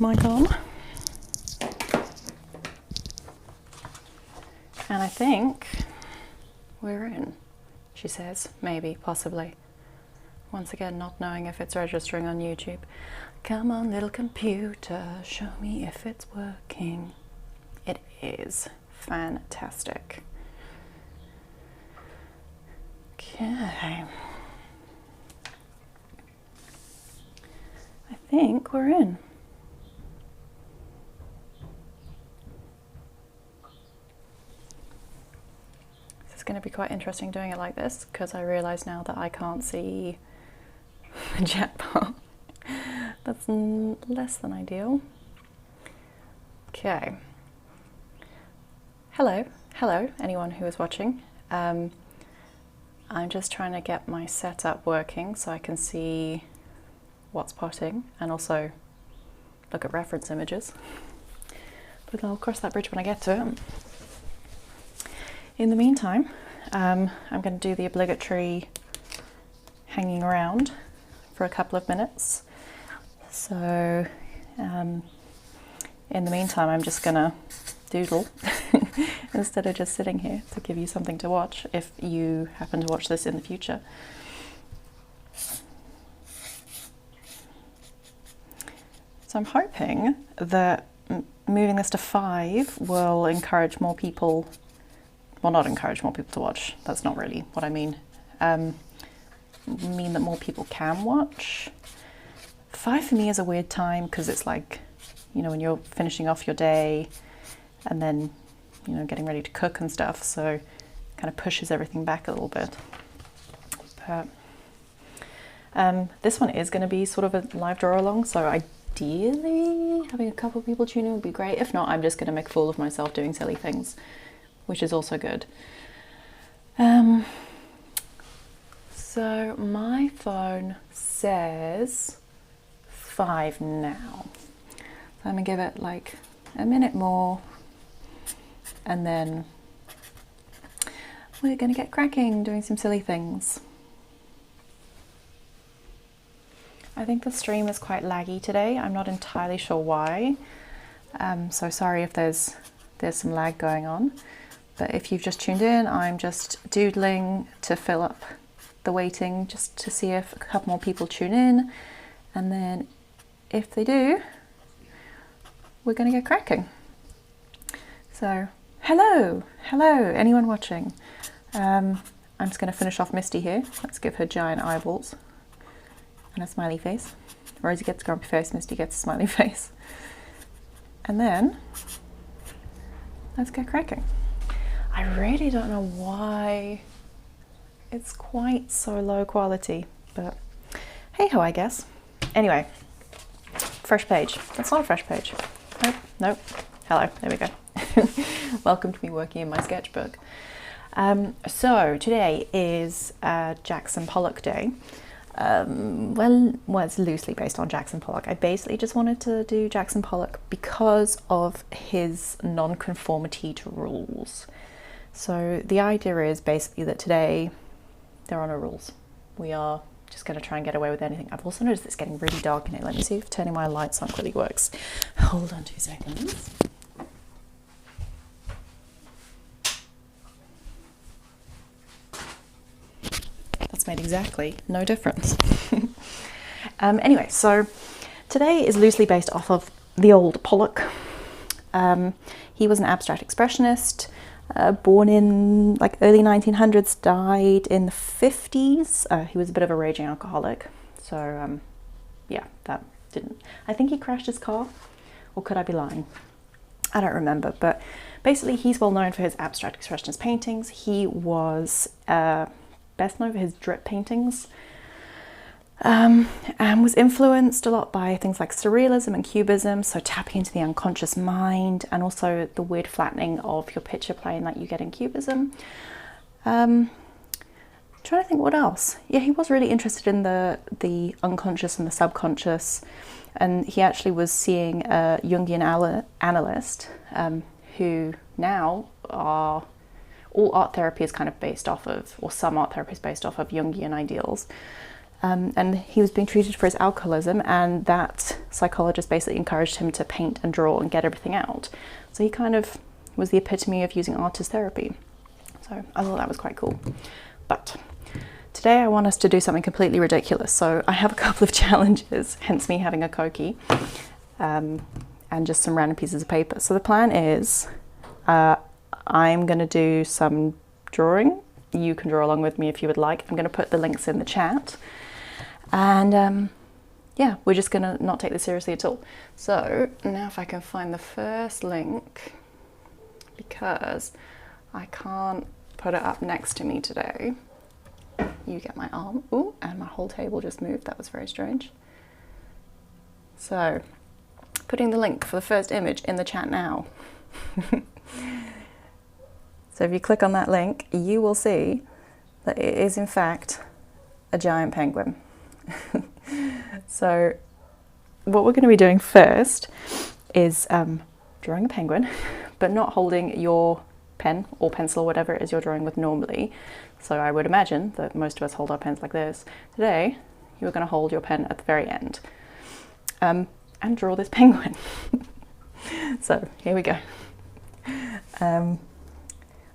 mic on. And I think we're in, she says, maybe, possibly. Once again, not knowing if it's registering on YouTube. Come on, little computer, show me if it's working. It is. Fantastic. Okay. I think we're in. It's going to be quite interesting doing it like this because I realise now that I can't see the chat bar. That's less than ideal. Okay. Hello, anyone who is watching. I'm just trying to get my setup working so I can see what's potting and also look at reference images. But I'll cross that bridge when I get to it. In the meantime, I'm going to do the obligatory hanging around for a couple of minutes. So in the meantime, I'm just going to doodle instead of just sitting here to give you something to watch if you happen to watch this in the future. So I'm hoping that moving this to 5 will encourage more people. Well, not encourage more people to watch. That's not really what I mean. Mean that more people can watch. 5 for me is a weird time because it's like, you know, when you're finishing off your day and then, you know, getting ready to cook and stuff. So it kind of pushes everything back a little bit. But this one is going to be sort of a live draw along. So ideally having a couple of people tune in would be great. If not, I'm just going to make a fool of myself doing silly things, which is also good. So my phone says 5 now. So I'm gonna give it like a minute more and then we're gonna get cracking doing some silly things. I think the stream is quite laggy today. I'm not entirely sure why. So sorry if there's some lag going on. But if you've just tuned in, I'm just doodling to fill up the waiting just to see if a couple more people tune in. And then if they do, we're going to get cracking. So hello, anyone watching? I'm just going to finish off Misty here. Let's give her giant eyeballs and a smiley face. Rosie gets a grumpy face, Misty gets a smiley face. And then let's get cracking. I really don't know why it's quite so low quality, but hey ho, I guess. Anyway, fresh page. That's not a fresh page. Nope. Hello, there we go. Welcome to me working in my sketchbook. So today is Jackson Pollock Day. Well, it's loosely based on Jackson Pollock. I basically just wanted to do Jackson Pollock because of his non-conformity to rules. So the idea is basically that today there are no rules. We are just going to try and get away with anything. I've also noticed it's getting really dark in here. Let me see if turning my lights on really works. Hold on 2 seconds. That's made exactly no difference. Anyway, so today is loosely based off of the old Pollock. He was an abstract expressionist. Born in like early 1900s, died in the 50s. He was a bit of a raging alcoholic. So yeah, that didn't... I think he crashed his car, or could I be lying? I don't remember, but basically he's well known for his abstract expressionist paintings. He was best known for his drip paintings, and was influenced a lot by things like surrealism and cubism, so tapping into the unconscious mind, and also the weird flattening of your picture plane that you get in cubism. Trying to think what else. Yeah, he was really interested in the unconscious and the subconscious, and he actually was seeing a Jungian analyst who now are... all art therapy is kind of based off of, or some art therapy is based off of Jungian ideals. and he was being treated for his alcoholism, and that psychologist basically encouraged him to paint and draw and get everything out. So he kind of was the epitome of using art as therapy. So I thought that was quite cool. But today I want us to do something completely ridiculous. So I have a couple of challenges, hence me having a Koki, and just some random pieces of paper. So the plan is I'm going to do some drawing. You can draw along with me if you would like. I'm going to put the links in the chat. And yeah, we're just going to not take this seriously at all. So now if I can find the first link, because I can't put it up next to me today. You get my arm. Ooh, and my whole table just moved. That was very strange. So, putting the link for the first image in the chat now. So if you click on that link, you will see that it is in fact a giant penguin. So what we're going to be doing first is drawing a penguin, but not holding your pen or pencil or whatever it is you're drawing with normally. So I would imagine that most of us hold our pens like this. Today, you're going to hold your pen at the very end and draw this penguin. So here we go.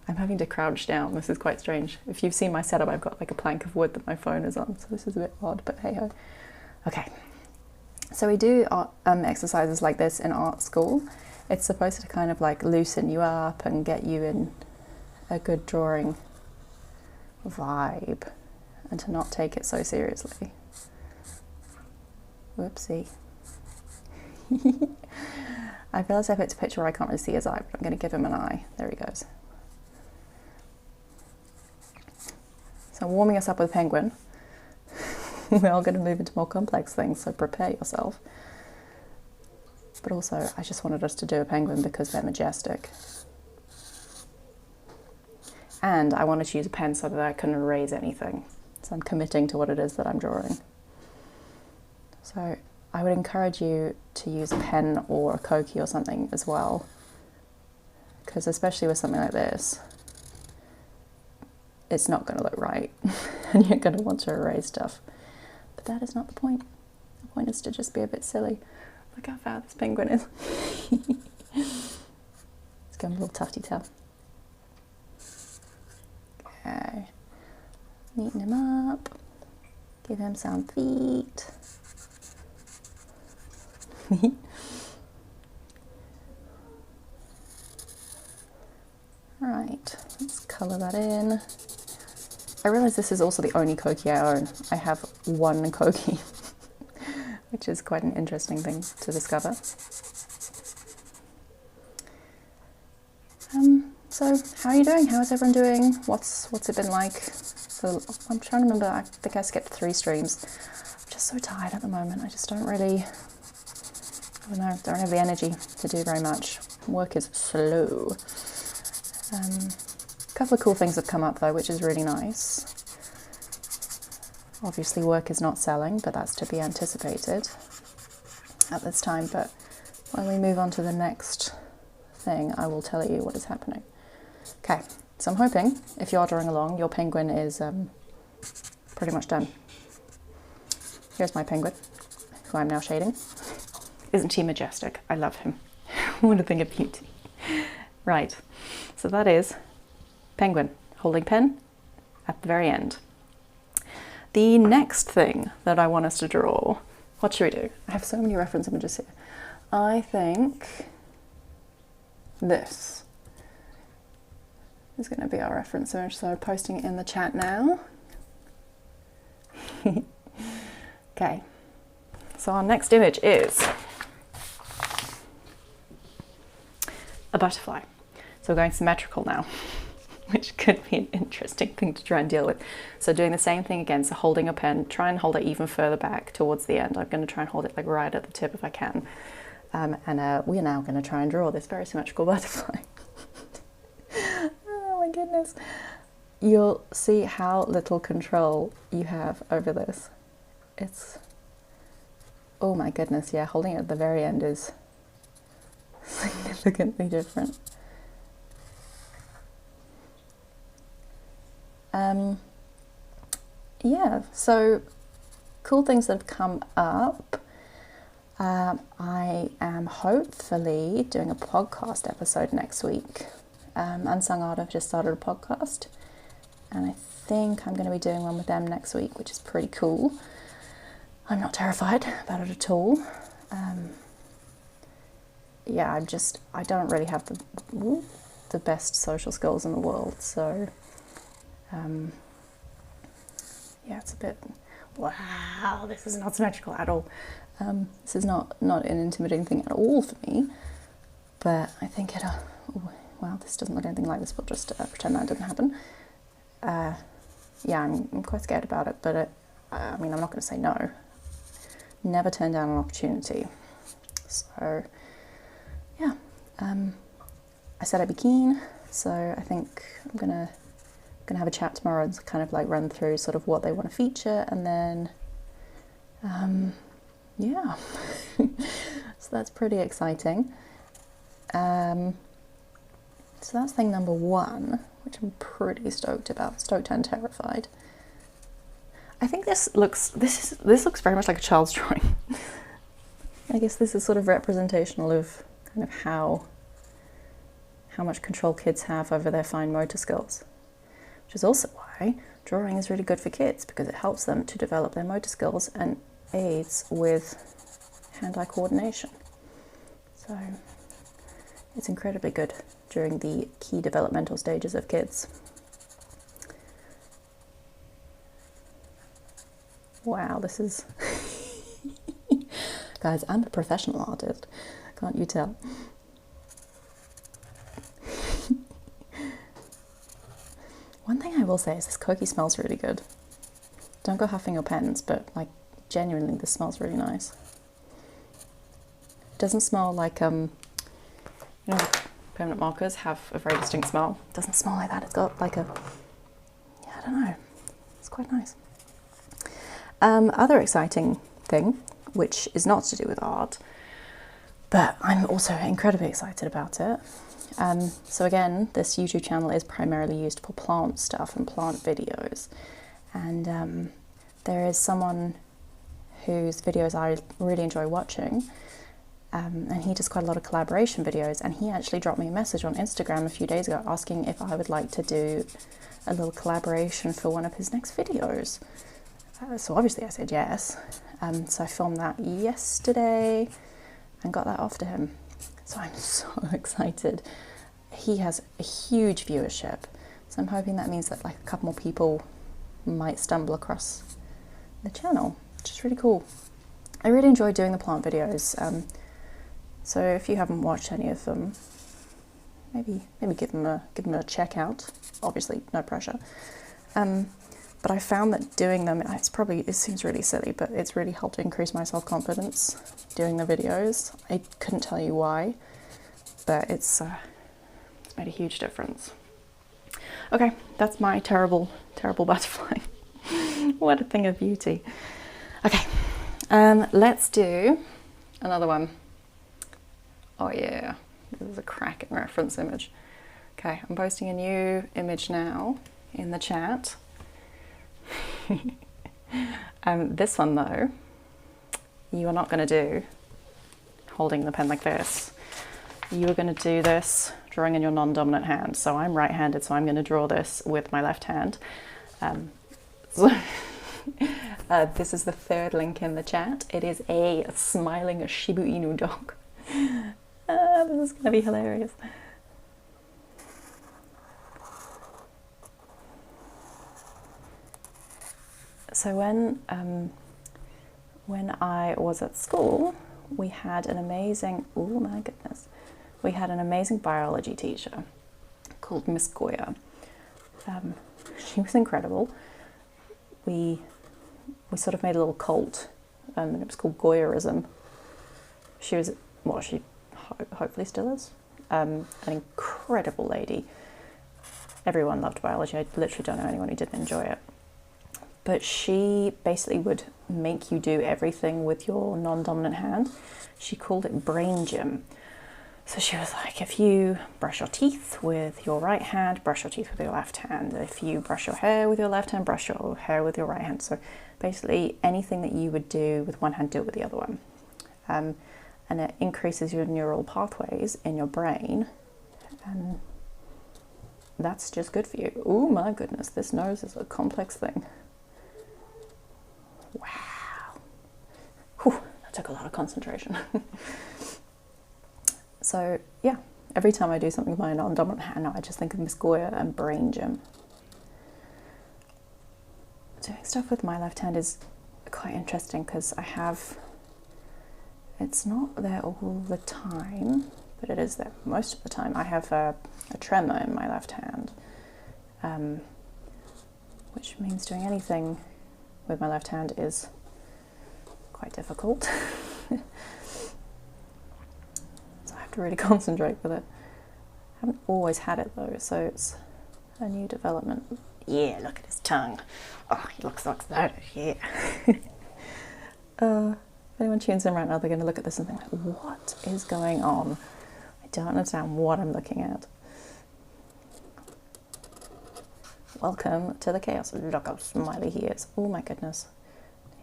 I'm having to crouch down. This is quite strange. If you've seen my setup, I've got like a plank of wood that my phone is on, so this is a bit odd, but hey ho. Okay, so we do exercises like this in art school. It's supposed to kind of like loosen you up and get you in a good drawing vibe and to not take it so seriously. Whoopsie. I realised I picked a picture where I can't really see his eye, but I'm going to give him an eye. There he goes. So warming us up with penguin. We're all going to move into more complex things, so prepare yourself. But also, I just wanted us to do a penguin because they're majestic. And I wanted to use a pen so that I couldn't erase anything. So I'm committing to what it is that I'm drawing. So I would encourage you to use a pen or a Koki or something as well. Because especially with something like this, it's not going to look right. And you're going to want to erase stuff. But that is not the point. The point is to just be a bit silly. Look how fat this penguin is. It's got a little tufty tail. Okay. Neaten him up. Give him some feet. Right, let's colour that in. I realise this is also the only Koki I own. I have one Koki, which is quite an interesting thing to discover. So how are you doing? How is everyone doing? What's it been like? So I'm trying to remember, I think I skipped 3 streams. I'm just so tired at the moment. I just don't really, I don't know, don't have the energy to do very much. Work is slow. A couple of cool things have come up though, which is really nice. Obviously work is not selling, but that's to be anticipated at this time. But when we move on to the next thing, I will tell you what is happening. Okay, so I'm hoping if you're drawing along, your penguin is pretty much done. Here's my penguin, who I'm now shading. Isn't he majestic? I love him. What a thing of beauty. Right, so that is penguin holding pen at the very end. The next thing that I want us to draw, what should we do? I have so many reference images here. I think this is going to be our reference image, so I'm posting it in the chat now. Okay, so our next image is a butterfly. So we're going symmetrical now, which could be an interesting thing to try and deal with. So doing the same thing again, so holding a pen, try and hold it even further back towards the end. I'm going to try and hold it like right at the tip if I can. We're now going to try and draw this very symmetrical butterfly. Oh my goodness. You'll see how little control you have over this. It's, oh my goodness, yeah, holding it at the very end is significantly different. Yeah, so cool things that have come up. I am hopefully doing a podcast episode next week. Unsung Art have just started a podcast, and I think I'm going to be doing one with them next week, which is pretty cool. I'm not terrified about it at all. Yeah, I don't really have the best social skills in the world, so yeah, it's a bit, wow, this is not symmetrical at all. This is not an intimidating thing at all for me, but I think well, this doesn't look anything like this, we'll just pretend that didn't happen. Yeah, I'm quite scared about it, but I mean, I'm not going to say no. Never turn down an opportunity. So, yeah, I said I'd be keen, so I think I'm gonna have a chat tomorrow and kind of like run through sort of what they want to feature, and then, yeah, so that's pretty exciting. So that's thing number one, which I'm pretty stoked about, stoked and terrified. I think this looks very much like a child's drawing. I guess this is sort of representational of kind of how much control kids have over their fine motor skills, which is also why drawing is really good for kids, because it helps them to develop their motor skills and aids with hand-eye coordination. So it's incredibly good during the key developmental stages of kids. Wow, this is... Guys, I'm a professional artist, can't you tell? One thing I will say is this cookie smells really good. Don't go huffing your pens, but like genuinely this smells really nice. It doesn't smell like, you know, permanent markers have a very distinct smell. It doesn't smell like that. It's got like a, yeah, I don't know. It's quite nice. Other exciting thing, which is not to do with art, but I'm also incredibly excited about it. So again, this YouTube channel is primarily used for plant stuff and plant videos. And there is someone whose videos I really enjoy watching, and he does quite a lot of collaboration videos, and he actually dropped me a message on Instagram a few days ago asking if I would like to do a little collaboration for one of his next videos. So obviously I said yes. So I filmed that yesterday and got that off to him. So I'm so excited. He has a huge viewership, so I'm hoping that means that like a couple more people might stumble across the channel, which is really cool. I really enjoy doing the plant videos, so if you haven't watched any of them, maybe give them a check out. Obviously, no pressure. But I found that doing them, it seems really silly, but it's really helped increase my self-confidence doing the videos. I couldn't tell you why, but it's made a huge difference. Okay, that's my terrible butterfly. What a thing of beauty. Okay, let's do another one. Oh yeah, this is a cracking reference image. Okay, I'm posting a new image now in the chat. This one though, you are not going to do holding the pen like this. You are going to do this drawing in your non-dominant hand. So I'm right-handed, so I'm going to draw this with my left hand. This is the third link in the chat. It is a smiling Shiba Inu dog. This is going to be hilarious. So when I was at school, we had an amazing, oh my goodness, we had an amazing biology teacher called Miss Goya. She was incredible. We sort of made a little cult, and it was called Goyarism. She was, well, she hopefully still is, an incredible lady. Everyone loved biology. I literally don't know anyone who didn't enjoy it. But she basically would make you do everything with your non-dominant hand. She called it brain gym. So she was like, if you brush your teeth with your right hand, brush your teeth with your left hand. If you brush your hair with your left hand, brush your hair with your right hand. So basically anything that you would do with one hand, do it with the other one. And it increases your neural pathways in your brain. And that's just good for you. Oh my goodness, this nose is a complex thing. Wow. Whew, that took a lot of concentration. So yeah, every time I do something with my non-dominant hand, I just think of Miss Goya and Brain Gym. Doing stuff with my left hand is quite interesting because it's not there all the time, but it is there most of the time. I have a tremor in my left hand, which means doing anything with my left hand is quite difficult. So I have to really concentrate with it. I haven't always had it though, so it's a new development. Yeah, look at his tongue. Oh, he looks so excited, yeah. If anyone tunes in right now, they're going to look at this and think, what is going on? I don't understand what I'm looking at. Welcome to the chaos. Look how smiley he is. Oh my goodness.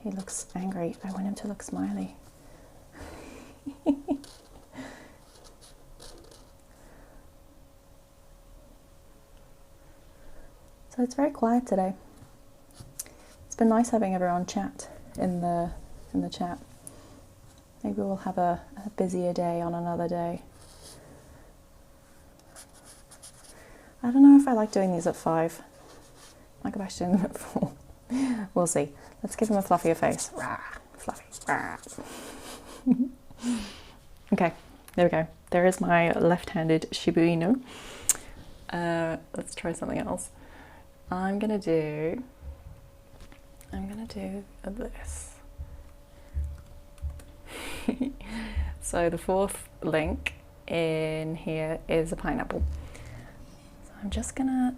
He looks angry. I want him to look smiley. So it's very quiet today. It's been nice having everyone chat in the chat. Maybe we'll have a busier day on another day. I don't know if I like doing these at 5. I might go back to doing them at 4. We'll see. Let's give him a fluffier face. Rah, fluffy. Rah. Okay, there we go. There is my left-handed Shiba Inu. Let's try something else. I'm gonna do this. So the fourth link in here is a pineapple. So I'm just gonna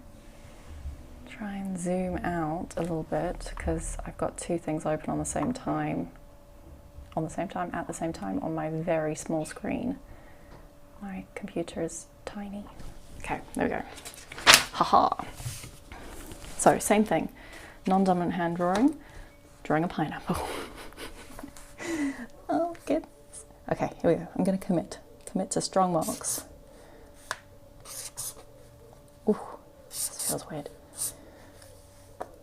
try and zoom out a little bit because I've got two things open at the same time on my very small screen. My computer is tiny. Okay, there we go. Haha. So same thing, non-dominant hand drawing a pineapple. Oh goodness. Okay, here we go. I'm going to commit to strong marks. Ooh, this feels weird.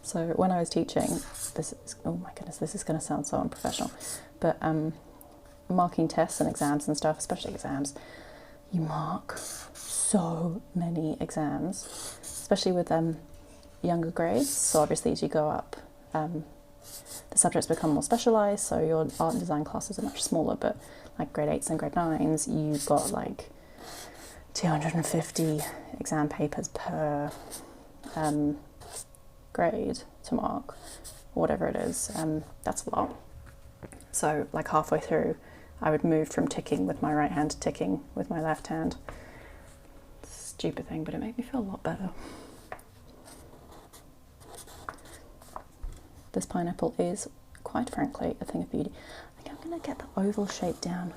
So when I was teaching, oh my goodness, this is going to sound so unprofessional, but marking tests and exams and stuff, especially exams, you mark so many exams, especially with younger grades. So obviously as you go up, the subjects become more specialised, so your art and design classes are much smaller, but like grade 8s and grade 9s, you've got like 250 exam papers per grade to mark, or whatever it is. That's a lot. So like halfway through, I would move from ticking with my right hand to ticking with my left hand. Stupid thing, but it made me feel a lot better. This pineapple is, quite frankly, a thing of beauty. I think I'm going to get the oval shape down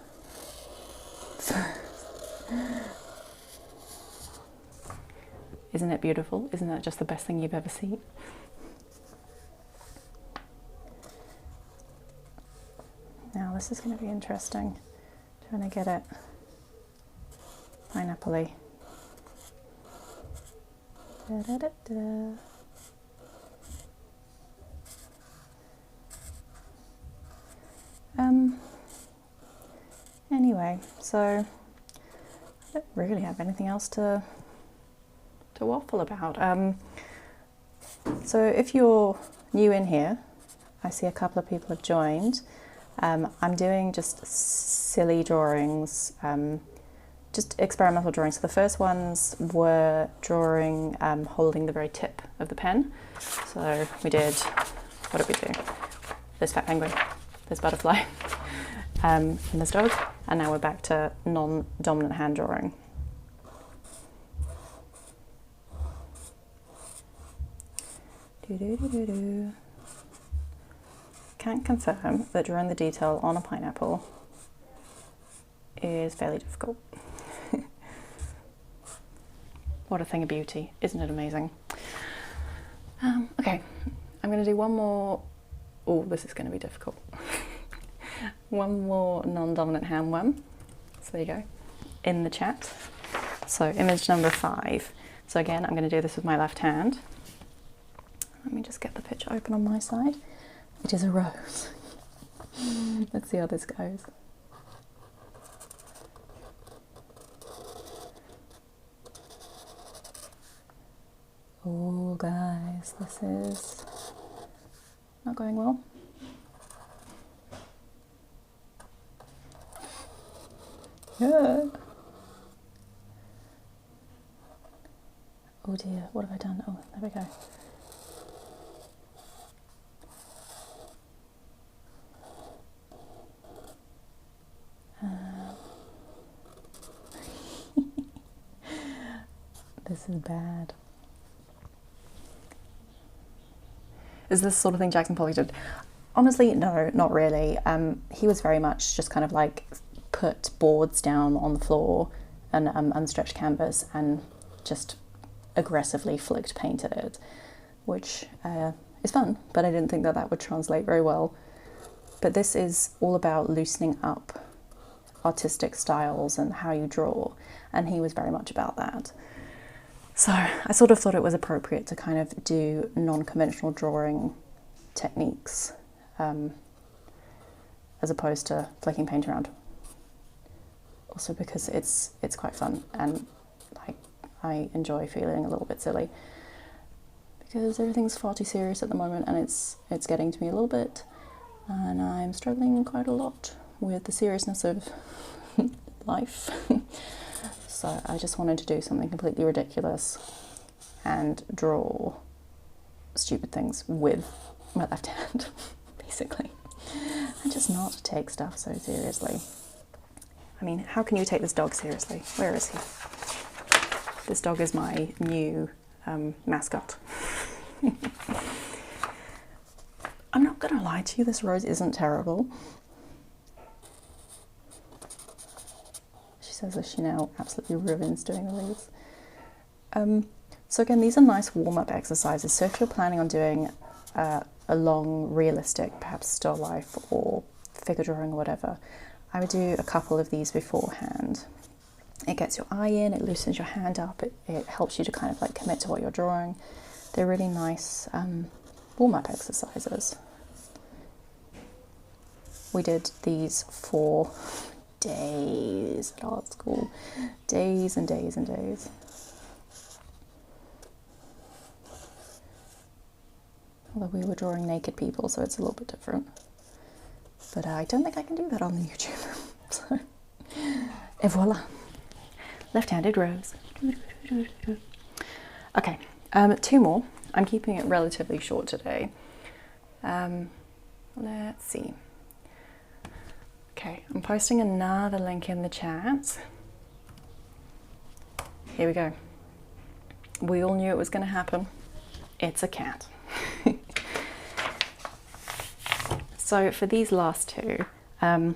first. Isn't it beautiful? Isn't that just the best thing you've ever seen? Now this is going to be interesting. Trying to get it pineapple-y. Da, da, da, da. Anyway, so I don't really have anything else to waffle about. So if you're new in here, I see a couple of people have joined. I'm doing just silly drawings, just experimental drawings. So the first ones were drawing holding the very tip of the pen. So we did, what did we do? This fat penguin, this butterfly, and this dog, and now we're back to non-dominant hand drawing. Can't confirm that drawing the detail on a pineapple is fairly difficult. What a thing of beauty. Isn't it amazing? Okay, I'm going to do one more. Oh, this is going to be difficult. One more non-dominant hand one. So there you go, in the chat. So image number 5. So again, I'm going to do this with my left hand. Let me just get the picture open on my side. It is a rose. Let's see how this goes. Oh guys, this is not going well. Yeah. Oh dear, what have I done? Oh, there we go. This is bad. Is this the sort of thing Jackson Pollock did? Honestly, no, not really. He was very much just kind of like put boards down on the floor and unstretched canvas and just aggressively flicked paint at it, which is fun, but I didn't think that that would translate very well. But this is all about loosening up artistic styles and how you draw, and he was very much about that. So I sort of thought it was appropriate to kind of do non-conventional drawing techniques as opposed to flicking paint around. Also because it's quite fun, and like I enjoy feeling a little bit silly because everything's far too serious at the moment, and it's getting to me a little bit, and I'm struggling quite a lot with the seriousness of life. So I just wanted to do something completely ridiculous and draw stupid things with my left hand, basically, and just not take stuff so seriously. I mean, how can you take this dog seriously? Where is he? This dog is my new mascot. I'm not gonna lie to you, this rose isn't terrible. She says that she now absolutely ruins doing the leaves. So again, these are nice warm-up exercises. So if you're planning on doing a long, realistic, perhaps still life or figure drawing or whatever, I would do a couple of these beforehand. It gets your eye in, it loosens your hand up, it helps you to kind of like commit to what you're drawing. They're really nice warm-up exercises. We did these for days at art school, days and days and days. Although we were drawing naked people, so it's a little bit different. But I don't think I can do that on the YouTube. So, et voila, left-handed rose. Okay, 2 more. I'm keeping it relatively short today. Let's see. Okay, I'm posting another link in the chat. Here we go. We all knew it was going to happen. It's a cat. So for these last 2, we're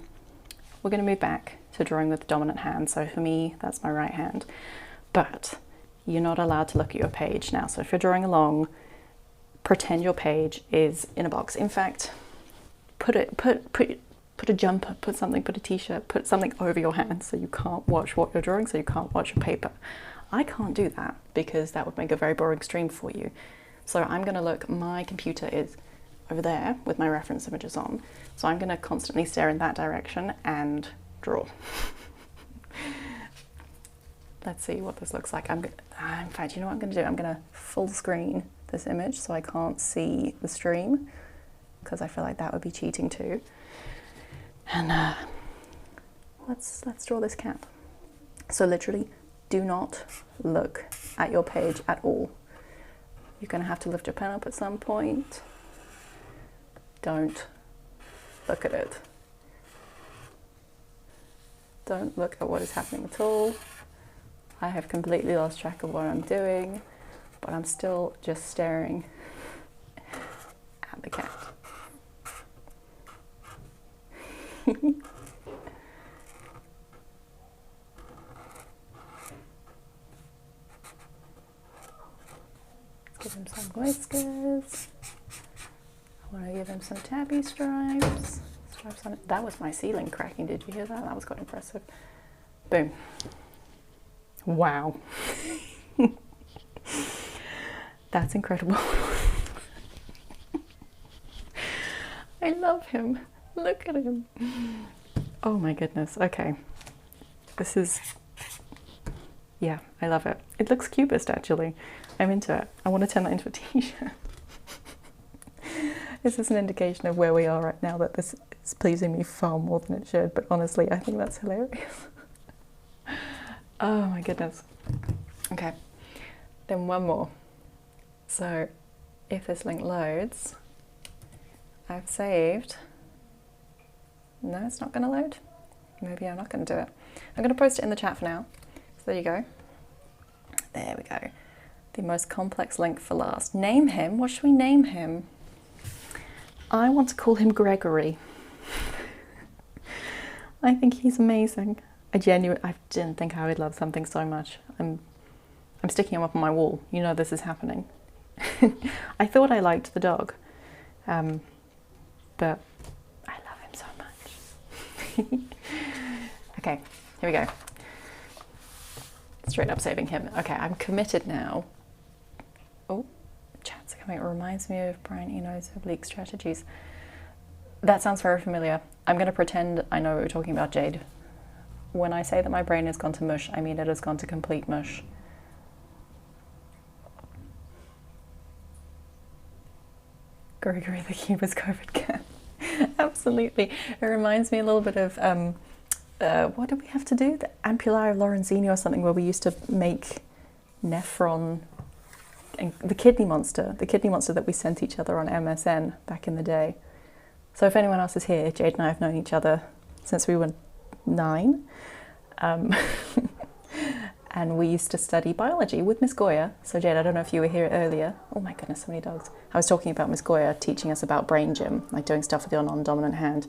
going to move back to drawing with the dominant hand. So for me, that's my right hand. But you're not allowed to look at your page now. So if you're drawing along, pretend your page is in a box. In fact, put a jumper, put a t-shirt, put something over your hand so you can't watch what you're drawing, so you can't watch your paper. I can't do that because that would make a very boring stream for you. So I'm going to look, my computer is over there with my reference images on. So I'm going to constantly stare in that direction and draw. Let's see what this looks like. In fact, you know what I'm going to do? I'm going to full screen this image so I can't see the stream, because I feel like that would be cheating too. And let's draw this cat. So literally, do not look at your page at all. You're going to have to lift your pen up at some point. Don't look at it. Don't look at what is happening at all. I have completely lost track of what I'm doing, but I'm still just staring at the cat. Give him some whiskers. I want to give him some tabby stripes. Stripes on it. That was my ceiling cracking. Did you hear that? That was quite impressive. Boom. Wow. That's incredible. I love him. Look at him. Oh my goodness. Okay. This is... Yeah, I love it. It looks cubist actually. I'm into it. I want to turn that into a t-shirt. This is an indication of where we are right now, that this is pleasing me far more than it should, but honestly, I think that's hilarious. Oh my goodness. Okay, then one more. So if this link loads, I've saved... No, it's not going to load. Maybe I'm not going to do it. I'm going to post it in the chat for now. So there you go. There we go. The most complex link for last. Name him. What should we name him? I want to call him Gregory. I think he's amazing. I didn't think I would love something so much. I'm sticking him up on my wall. You know this is happening. I thought I liked the dog, but I love him so much. Okay, here we go. Straight up saving him. Okay, I'm committed now. Oh, chats are coming. It reminds me of Brian Eno's oblique strategies. That sounds very familiar. I'm going to pretend I know what we're talking about, Jade. When I say that my brain has gone to mush, I mean it has gone to complete mush. Gregory the Cuba's COVID cat. Absolutely. It reminds me a little bit of, what did we have to do? The Ampullaria lorenzini or something, where we used to make Nephron, and the kidney monster that we sent each other on MSN back in the day. So if anyone else is here, Jade and I have known each other since we were 9. And we used to study biology with Miss Goya. So Jade, I don't know if you were here earlier. Oh my goodness, so many dogs. I was talking about Miss Goya teaching us about brain gym, like doing stuff with your non-dominant hand.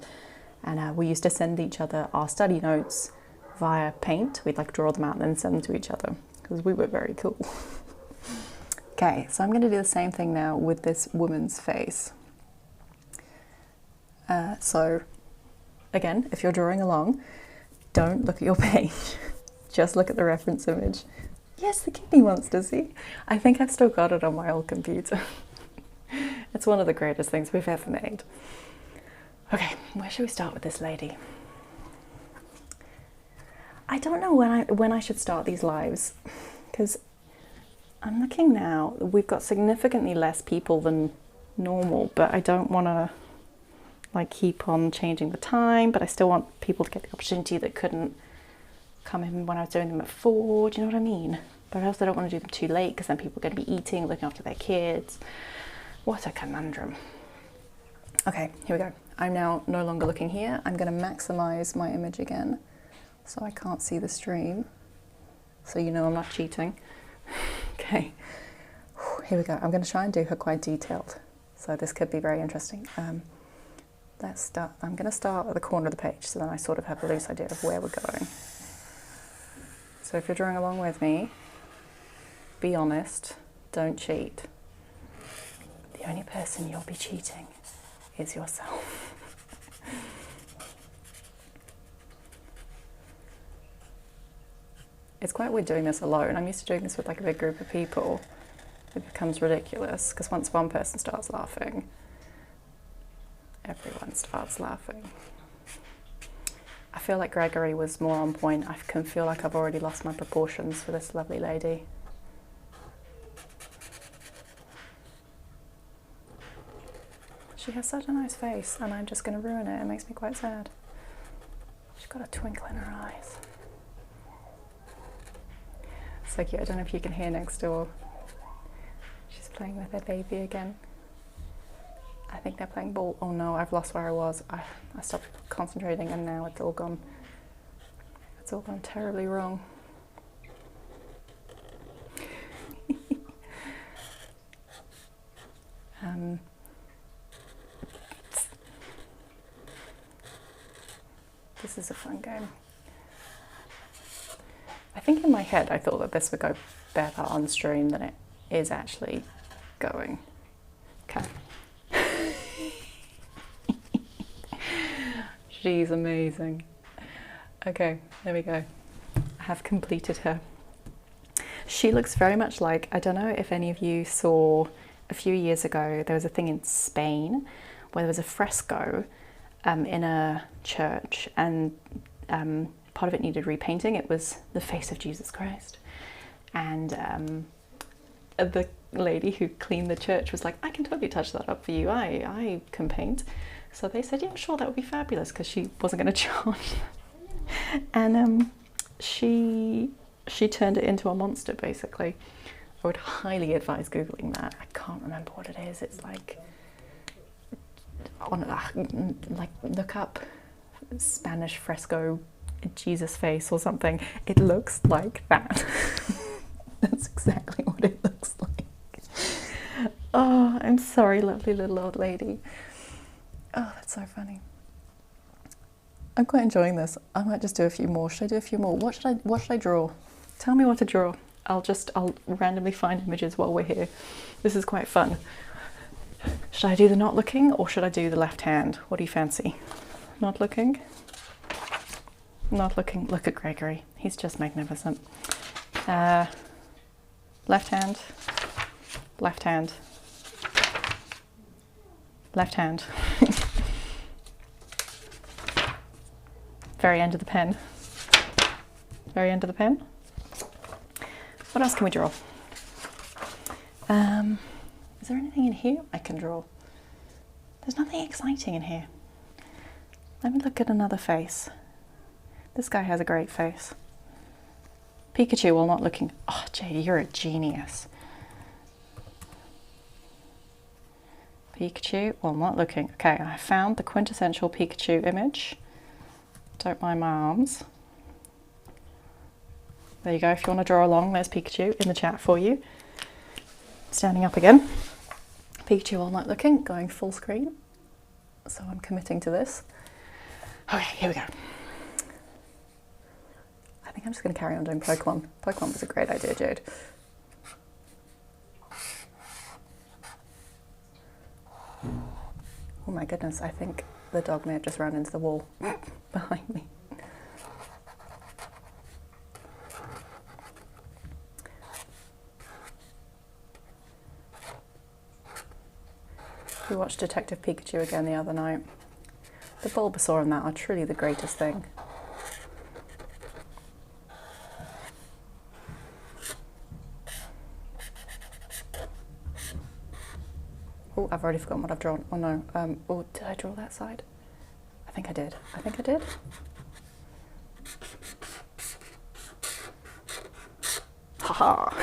And we used to send each other our study notes via paint. We'd like draw them out and then send them to each other because we were very cool. Okay, so I'm going to do the same thing now with this woman's face. So again, if you're drawing along, don't look at your page. Just look at the reference image. Yes, the kidney monster, see? I think I've still got it on my old computer. It's one of the greatest things we've ever made. Okay, where should we start with this lady? I don't know when I should start these lives, because I'm looking now, we've got significantly less people than normal, but I don't want to like keep on changing the time, but I still want people to get the opportunity that couldn't come in when I was doing them at 4, do you know what I mean? But I also don't want to do them too late, because then people are going to be eating, looking after their kids. What a conundrum. Okay, here we go. I'm now no longer looking here. I'm going to maximize my image again so I can't see the stream. So you know I'm not cheating. Okay, here we go. I'm going to try and do her quite detailed. So this could be very interesting. Let's start. I'm going to start at the corner of the page so then I sort of have a loose idea of where we're going. So if you're drawing along with me, be honest, don't cheat. The only person you'll be cheating is yourself. It's quite weird doing this alone. I'm used to doing this with like a big group of people. It becomes ridiculous because once one person starts laughing, everyone starts laughing. I feel like Gregory was more on point. I can feel like I've already lost my proportions for this lovely lady. She has such a nice face and I'm just going to ruin it. It makes me quite sad. She's got a twinkle in her eyes. So cute. I don't know if you can hear next door. She's playing with her baby again. I think they're playing ball. Oh no, I've lost where I was. I stopped concentrating and now it's all gone. It's all gone terribly wrong. This is a fun game. I think in my head I thought that this would go better on stream than it is actually going. Okay. She's amazing. Okay, there we go. I have completed her. She looks very much like, I don't know if any of you saw a few years ago, there was a thing in Spain where there was a fresco in a church, and part of it needed repainting. It was the face of Jesus Christ. And the lady who cleaned the church was like, I can totally touch that up for you. I can paint. So they said, yeah, sure, that would be fabulous, because she wasn't going to charge. And she turned it into a monster, basically. I would highly advise Googling that. I can't remember what it is. It's like, look up Spanish fresco Jesus face or something. It looks like that. That's exactly what it looks like. Oh, I'm sorry, lovely little old lady. Oh, that's so funny. I'm quite enjoying this. I might just do a few more. Should I do a few more? What should I draw? Tell me what to draw. I'll randomly find images while we're here. This is quite fun. Should I do the not looking, or should I do the left hand? What do you fancy? Not looking? Not looking. Look at Gregory. He's just magnificent. Left hand. Left hand. Left hand. Very end of the pen. Very end of the pen. What else can we draw? Is there anything in here I can draw? There's nothing exciting in here. Let me look at another face. This guy has a great face. Pikachu while not looking. Oh, Jade, you're a genius. Pikachu while not looking. Okay, I found the quintessential Pikachu image. Don't mind my arms. There you go. If you want to draw along, there's Pikachu in the chat for you. Standing up again. Pikachu while not looking, going full screen. So I'm committing to this. Okay, here we go. I think I'm just going to carry on doing Pokemon. Pokemon was a great idea, Jade. Oh my goodness, I think the dog may have just run into the wall behind me. We watched Detective Pikachu again the other night. The Bulbasaur and that are truly the greatest thing. Oh, I've already forgotten what I've drawn. Oh no. Oh, did I draw that side? I think I did. I think I did. Haha.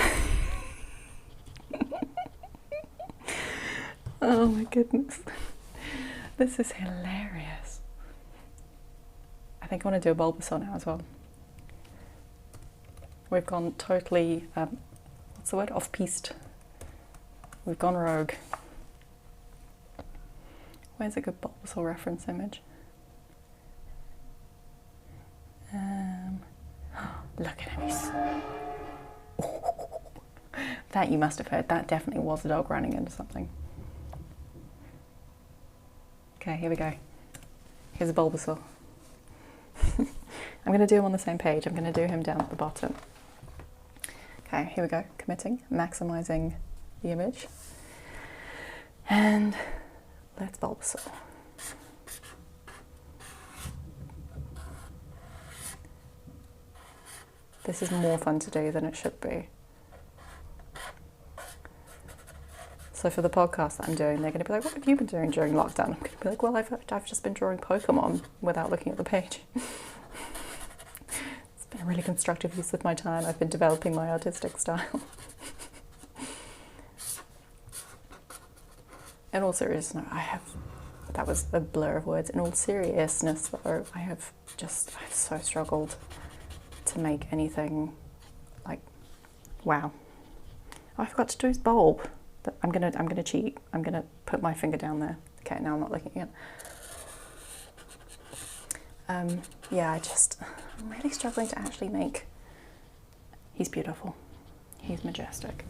Oh my goodness. This is hilarious. I think I want to do a Bulbasaur now as well. We've gone totally, what's the word? Off-piste. We've gone rogue. Where's a good Bulbasaur reference image? Look at him. That you must have heard. That definitely was a dog running into something. Okay, here we go. Here's a Bulbasaur. I'm going to do him on the same page. I'm going to do him down at the bottom. Okay, here we go. Committing, maximizing the image. And let's Bulbasaur. This is more fun to do than it should be. So for the podcast that I'm doing, they're going to be like, what have you been doing during lockdown? I'm going to be like, well, I've just been drawing Pokemon without looking at the page. It's been a really constructive use of my time. I've been developing my artistic style. In all seriousness, that was a blur of words. In all seriousness, though, I've so struggled to make anything like, wow. Oh, I forgot to do his bulb. I'm gonna cheat. I'm gonna put my finger down there. Okay, now I'm not looking again. Yeah, I'm really struggling to actually make. He's beautiful. He's majestic.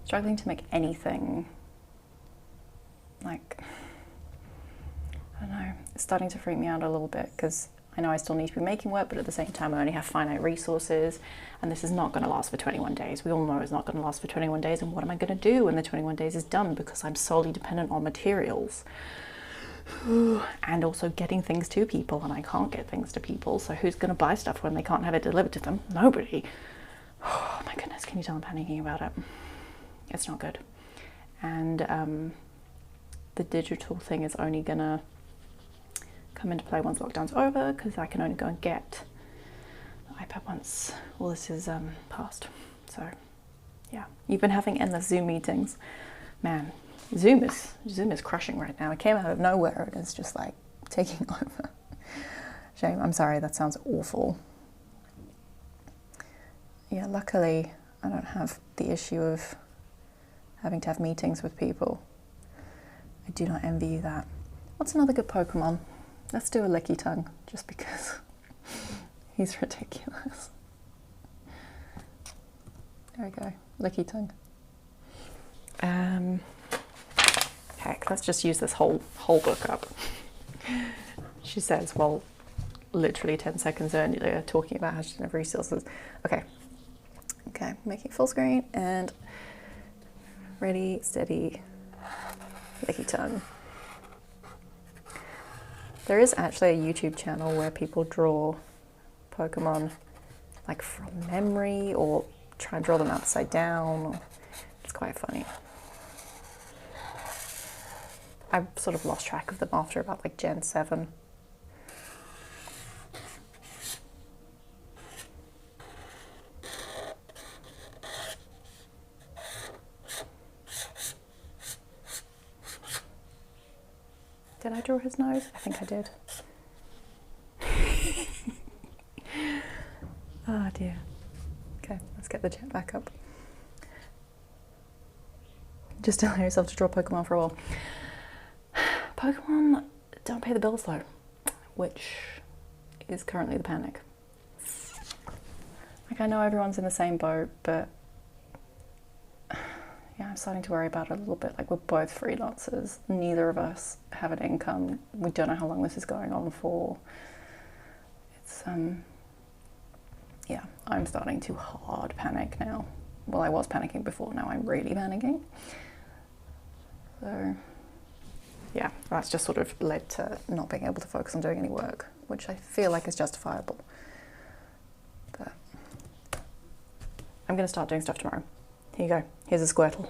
struggling to make anything, like, I don't know, it's starting to freak me out a little bit, because I know I still need to be making work, but at the same time I only have finite resources, and this is not going to last for 21 days. We all know it's not going to last for 21 days, and what am I going to do when the 21 days is done, because I'm solely dependent on materials and also getting things to people, and I can't get things to people, so who's going to buy stuff when they can't have it delivered to them? Nobody. Oh my goodness, can you tell I'm panicking about it? It's not good. And the digital thing is only going to come into play once lockdown's over, because I can only go and get the iPad once all this is passed. So yeah, you've been having endless Zoom meetings. Man, Zoom is crushing right now. It came out of nowhere and it's just like taking over. Shame, I'm sorry, that sounds awful. Yeah, luckily I don't have the issue of having to have meetings with people. I do not envy you that. What's another good Pokemon? Let's do a Licky Tongue, just because he's ridiculous. There we go, Licky Tongue. Heck, let's just use this whole book up. She says, well, literally 10 seconds earlier, talking about how she doesn't have resources. Okay, making full screen, and ready, steady, Licky Tongue. There is actually a YouTube channel where people draw Pokemon like from memory, or try and draw them upside down. It's quite funny. I've sort of lost track of them after about like Gen 7. Did I draw his nose? I think I did. Oh dear. Okay, let's get the chat back up. Just allow yourself to draw Pokemon for a while. Pokemon don't pay the bills though, which is currently the panic. Like, I know everyone's in the same boat, but yeah, I'm starting to worry about it a little bit. Like, we're both freelancers. Neither of us have an income. We don't know how long this is going on for. It's, yeah, I'm starting to hard panic now. Well, I was panicking before, now I'm really panicking. So, yeah, that's just sort of led to not being able to focus on doing any work, which I feel like is justifiable. But I'm going to start doing stuff tomorrow. Here you go. Here's a Squirtle.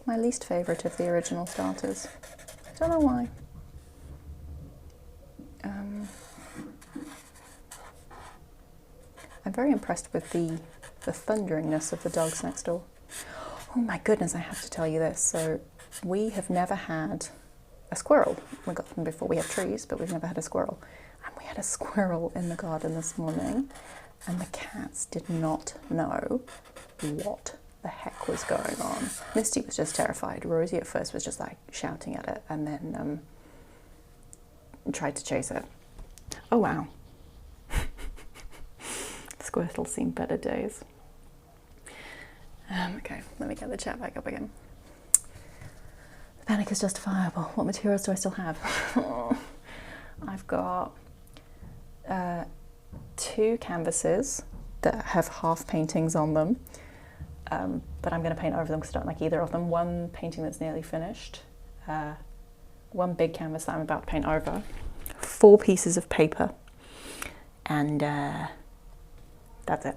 My least favourite of the original starters. Don't know why. I'm very impressed with the thunderingness of the dogs next door. Oh my goodness, I have to tell you this. So we have never had a squirrel. We got them before we had trees, but we've never had a squirrel. And we had a squirrel in the garden this morning, and the cats did not know what the heck was going on. Misty was just terrified. Rosie at first was just like shouting at it, and then tried to chase it. Oh wow. Squirtle's seen better days. Okay, let me get the chat back up again. The panic is justifiable. What materials do I still have? I've got 2 canvases that have half paintings on them, but I'm going to paint over them because I don't like either of them. One painting that's nearly finished, one big canvas that I'm about to paint over, 4 pieces of paper, and that's it.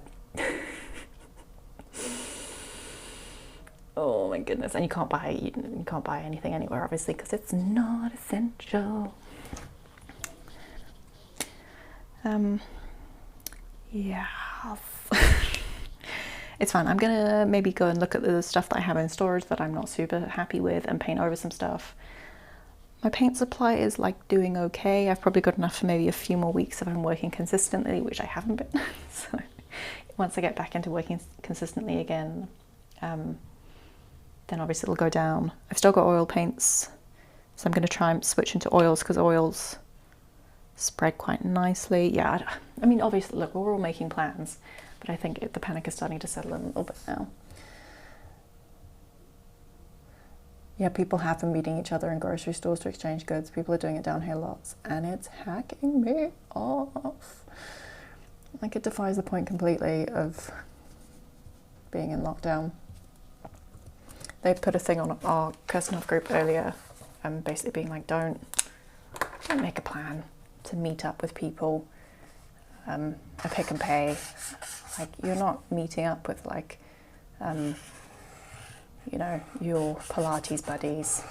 Oh my goodness! And you can't buy anything anywhere, obviously, because it's not essential. Yeah. It's fine. I'm gonna maybe go and look at the stuff that I have in storage that I'm not super happy with and paint over some stuff. My paint supply is like doing okay. I've probably got enough for maybe a few more weeks if I'm working consistently, which I haven't been. So once I get back into working consistently again, then obviously it'll go down. I've still got oil paints, so I'm going to try and switch into oils, because oils spread quite nicely. Yeah, I mean, obviously, look, we're all making plans, but I think the panic is starting to settle in a little bit now. Yeah, people have been meeting each other in grocery stores to exchange goods. People are doing it down here lots, and it's hacking me off. Like, it defies the point completely of being in lockdown. They put a thing on our Kirstenhoff group earlier, basically being like, don't make a plan to meet up with people, a pick and pay. Like, you're not meeting up with like, you know, your Pilates buddies.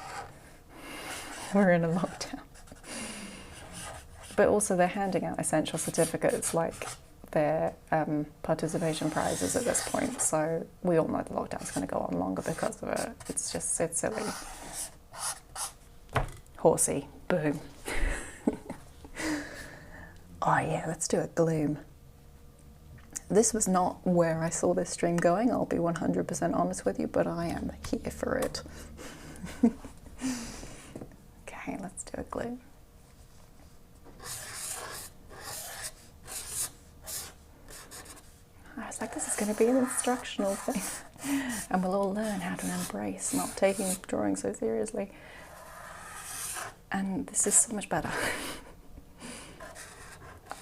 We're in a lockdown. But also they're handing out essential certificates like their participation prizes at this point. So we all know the lockdown's going to go on longer because of it. It's silly. Horsey. Boom. Oh yeah, let's do a gloom. This was not where I saw this stream going, I'll be 100% honest with you, but I am here for it. Okay, let's do a gloom. I was like, this is going to be an instructional thing. And we'll all learn how to embrace not taking drawing so seriously. And this is so much better.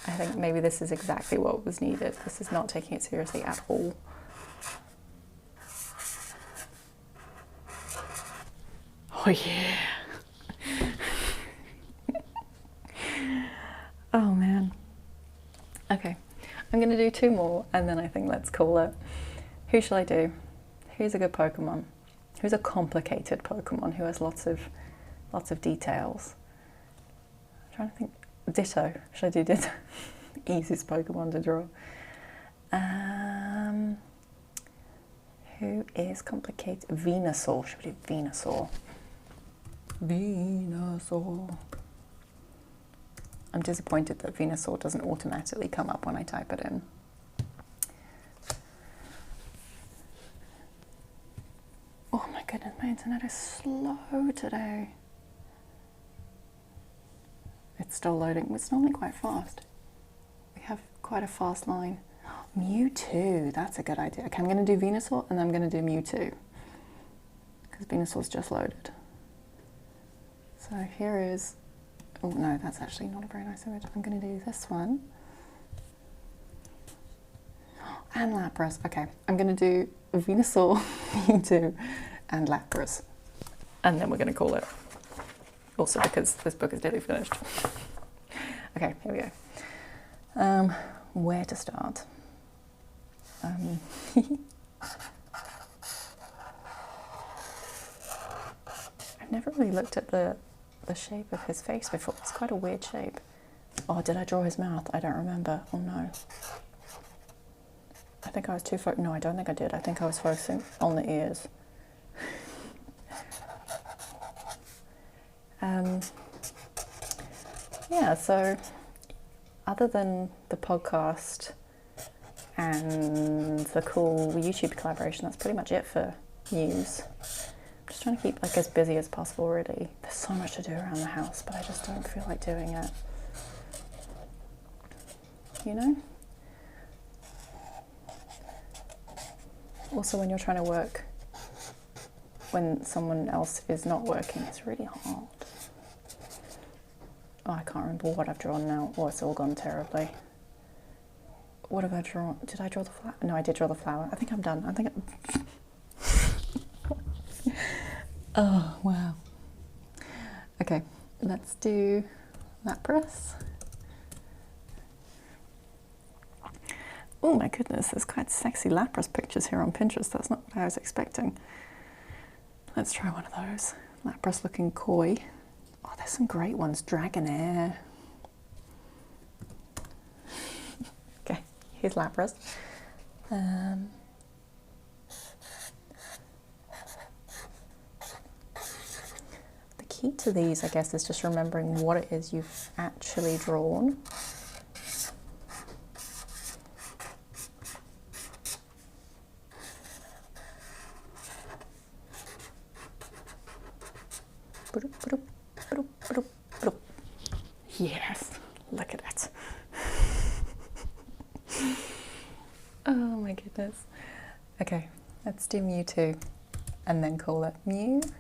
I think maybe this is exactly what was needed. This is not taking it seriously at all. Oh yeah. Oh man. Okay, I'm gonna do 2 more and then I think let's call it. Who shall I do? Who's a good Pokemon? Who's a complicated Pokemon who has lots of details? I'm trying to think. Ditto. Should I do Ditto? Easiest Pokemon to draw. Who is complicated? Venusaur. Should we do Venusaur? Venusaur. I'm disappointed that Venusaur doesn't automatically come up when I type it in. Oh my goodness, my internet is slow today. It's still loading. It's normally quite fast. We have quite a fast line. Mewtwo, that's a good idea. Okay, I'm going to do Venusaur and then I'm going to do Mewtwo. Because Venusaur's just loaded. So here is... Oh no, that's actually not a very nice image. I'm going to do this one. And Lapras. Okay, I'm going to do Venusaur, Mewtwo, and Lapras. And then we're going to call it. Also because this book is nearly finished. Okay, here we go. Where to start? I've never really looked at the shape of his face before. It's quite a weird shape. Oh, did I draw his mouth? I don't remember. Oh no. I think I was too focused. No, I don't think I did. I think I was focusing on the ears. Yeah, so other than the podcast and the cool YouTube collaboration, that's pretty much it for news. I'm just trying to keep like as busy as possible really. There's so much to do around the house, but I just don't feel like doing it. You know? Also when you're trying to work when someone else is not working, it's really hard. Oh, I can't remember what I've drawn now. Oh, it's all gone terribly. What have I drawn? Did I draw the flower? No, I did draw the flower. I think I'm done. I think Oh, wow. Okay, let's do Lapras. Oh my goodness, there's quite sexy Lapras pictures here on Pinterest. That's not what I was expecting. Let's try one of those. Lapras looking coy. Oh, there's some great ones. Dragonair. Okay, here's Lapras. The key to these, I guess, is just remembering what it is you've actually drawn. Yes, look Look at that. Oh my goodness. Okay, let's do Mewtwo and then call it Mewtwo.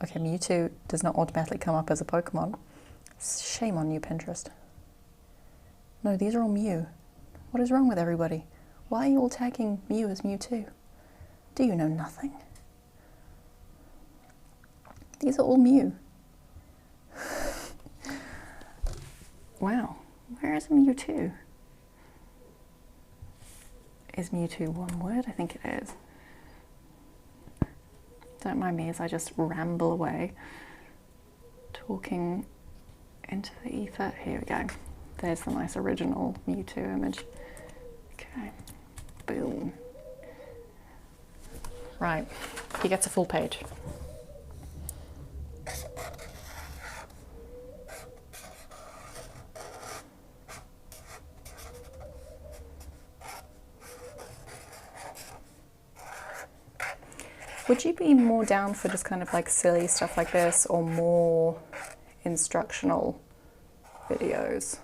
Okay, Mewtwo does not automatically come up as a Pokemon. Shame on you, Pinterest. No, these are all Mew. What is wrong with everybody? Why are you all tagging Mew as Mewtwo? Do you know nothing? These are all Mew. Wow, where is Mewtwo? Is Mewtwo one word? I think it is. Don't mind me as I just ramble away, talking into the ether. Here we go. There's the nice original Mewtwo image. Okay, boom. Right, he gets a full page. Would you be more down for just kind of like silly stuff like this, or more instructional videos?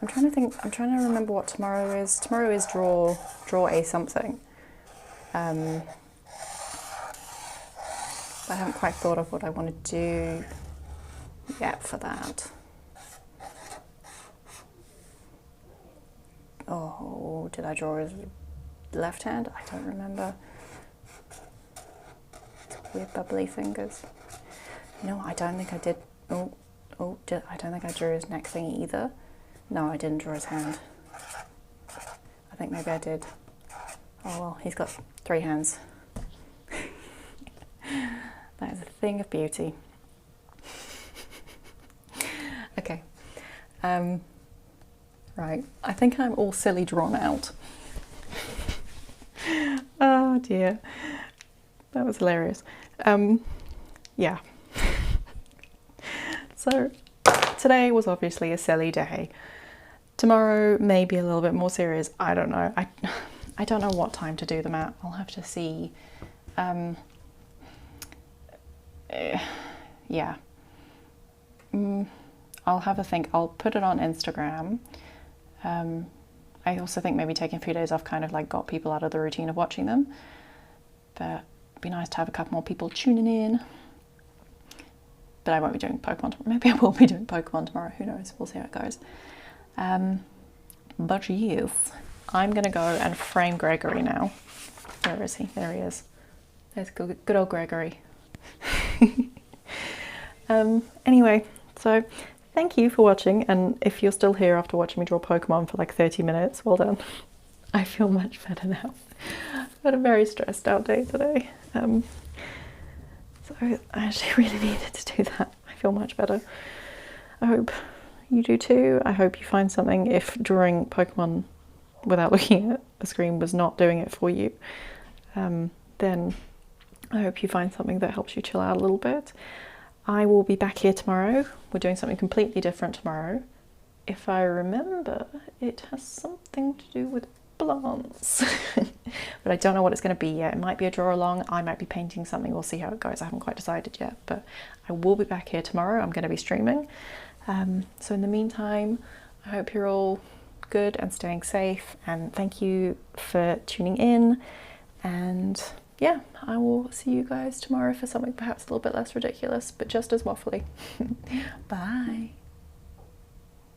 I'm trying to think, I'm trying to remember what tomorrow is. Tomorrow is draw a something. But I haven't quite thought of what I want to do yet for that. Oh, did I draw his left hand? I don't remember. Weird bubbly fingers. No, I don't think I did. I don't think I drew his neck thing either. No, I didn't draw his hand. I think maybe I did. Oh well, he's got 3 hands. That is a thing of beauty. Okay. Right, I think I'm all silly drawn out. Oh dear. That was hilarious. Yeah. So today was obviously a silly day. Tomorrow may be a little bit more serious. I don't know. I don't know what time to do them at. I'll have to see. Yeah. I'll have a think. I'll put it on Instagram. I also think maybe taking a few days off kind of like got people out of the routine of watching them. But it'd be nice to have a couple more people tuning in. But I won't be doing Pokemon tomorrow. Maybe I will be doing Pokemon tomorrow. Who knows? We'll see how it goes. But yes, I'm going to go and frame Gregory now. Where is he? There he is. There's good old Gregory. Anyway, so thank you for watching. And if you're still here after watching me draw Pokemon for like 30 minutes, well done. I feel much better now. I've had a very stressed out day today. So I actually really needed to do that. I feel much better. I hope you do too. I hope you find something. If drawing Pokemon without looking at the screen was not doing it for you, then I hope you find something that helps you chill out a little bit. I will be back here tomorrow. We're doing something completely different tomorrow. If I remember, it has something to do with plants. But I don't know what it's going to be yet. It might be a draw along. I might be painting something. We'll see how it goes. I haven't quite decided yet, but I will be back here tomorrow. I'm going to be streaming. So in the meantime, I hope you're all good and staying safe, and thank you for tuning in. And yeah, I will see you guys tomorrow for something perhaps a little bit less ridiculous, but just as waffly. Bye.